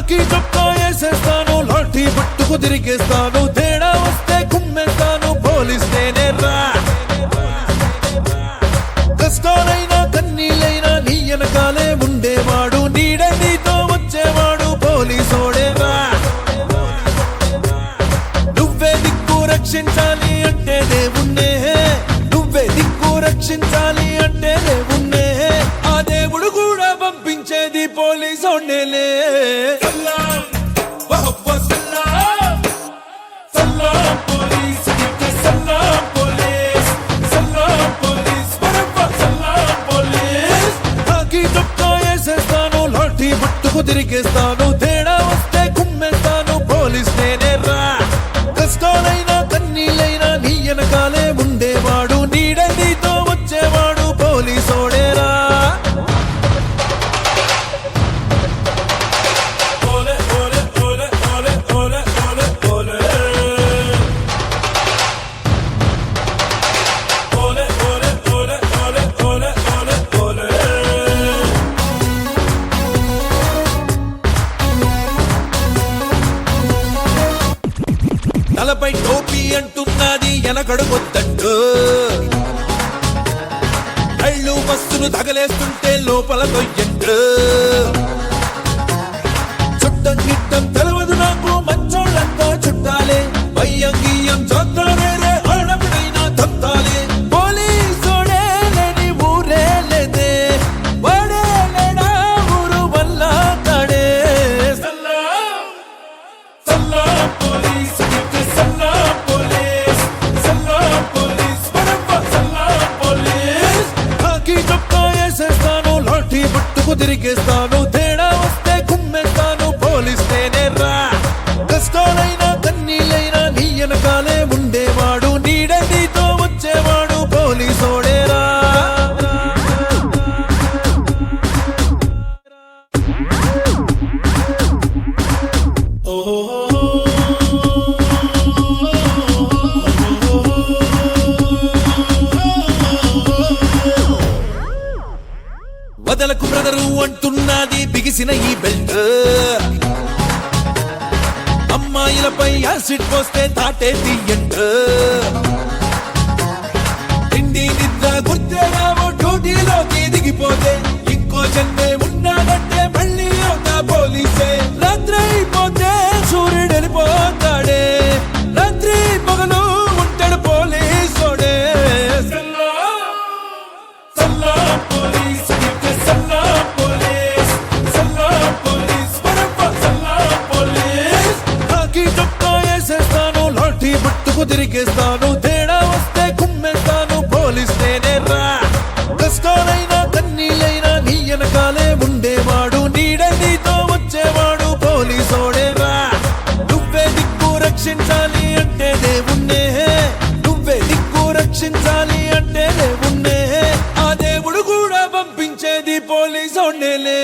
కాకి చొక్కా వేసేస్తాను, లాఠీ పట్టుకు తిరిగేస్తాను, తేడా వస్తే కుమ్మేస్తాను, పోలీస్ నేనేరా. కష్టాలైనా కన్నీళ్ళైనా నీ వెనకాలే ఉండేవాడు, నీడే నీతో వచ్చేవాడు, పోలీసోడేరా. నువ్వే దిక్కు రక్షించాలి అంటే దేవుణ్ణే, నువ్వే దిక్కు రక్షించాలి అంటే దేవుణ్ణే, ఆ దేవుడు కూడా పంపించేది పోలీసోడేలే. పట్టుకు తిరిగేస్తాను, తేడా వస్తే కుమ్మేస్తాను, పోలీస్ నేనేరా. కష్టాలైనా కన్నీళ్ళైనా నీ వెనకాలే ఉండేవాడు, నీడే నీతో వచ్చేవాడు, పోలీసోడేరా. తలపై టోపీ అంటున్నది వెనకడుగొద్దంటూ, కళ్ళు బస్సును తగలేస్తుంటే లోపల కొయ్యంటూ, చుట్టం గిట్టం తెలవదు నాకు, మంచోళ్ళంతా చుట్టాలే, భయం గీయం చూద్దారే, ఆడపిడైనా తంతాలే, పోలీసోడే లేని ఊరే లేదే, వాడే లేడా ఊరు వల్ల తాడే. పట్టుకు తిరిగేస్తాను, తేడా వస్తే కుమ్మేస్తాను, పోలీస్ నేనేరా. కష్టాలైనా కన్నీళ్ళైనా నీ వెనకాలే ఉండేవాడు, నీడే నీతో వచ్చేవాడు, పోలీసోడేరా. వదలకు బ్రదరు అంటున్నది బిగిసిన ఈ బెల్ట్, అమ్మాయిలపై యాసిడ్ పోస్తే తాటే తీయంట, తిండి నిద్ర గుర్తేరావో డ్యూటీలోకి దిగిపోతే, ఇంకో జన్మే ఉన్నాడంటే మళ్ళీ అవుతా పోలీసే. రాత్రి అయిపోతే సూర్యుడు వెళ్ళిపోతాడే, రాత్రి పగలు ఉంటాడు పోలీసోడే. పట్టుకు తిరిగేస్తాను, తేడా వస్తే కుమ్మేస్తాను, పోలీస్ నేనేరా. కష్టాలైనా కన్నీళ్ళైనా నీ వెనకాలే ఉండేవాడు, నీడే నీతో వచ్చేవాడు, పోలీసోడేరా. నువ్వే దిక్కు రక్షించాలి అంటే దేవుణ్ణే, నువ్వే దిక్కు రక్షించాలి అంటే దేవుణ్ణే, ఆ దేవుడు కూడా పంపించేది పోలీసోడేలే.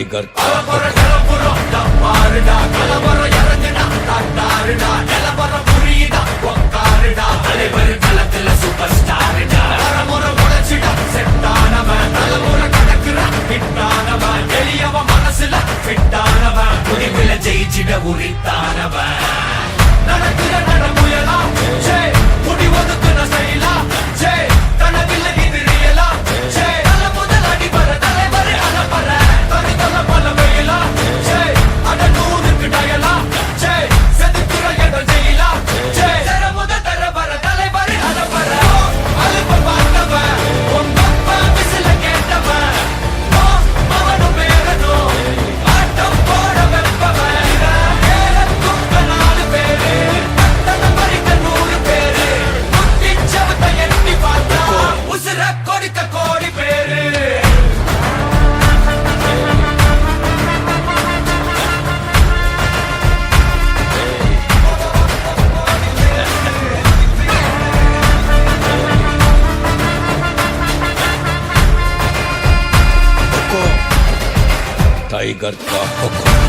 टाइगर ஜெயிச்சிட உரித்தானவன் நடக்கிற நடமுயலா ஜே முடி ஒதுக்குன செயலா ஜே கனவில்ல இது ரியலா ஜே தல முதல் அடிபர தலைவரை அலப்பற தனி தல பல வெயிலா ஜே அட நூறுக்கு டயலா ஜே செதுக்குற என்ற ஜெயிலா ஜே தர முதல் தரவர தலைவரை அலப்பற அலுப்ப பார்த்தவன் உங்கப்பா விசில கேட்டவன் அவனும் பேரனும் ஆட்டம் போட வெப்பவன் टाइगर का हुक्म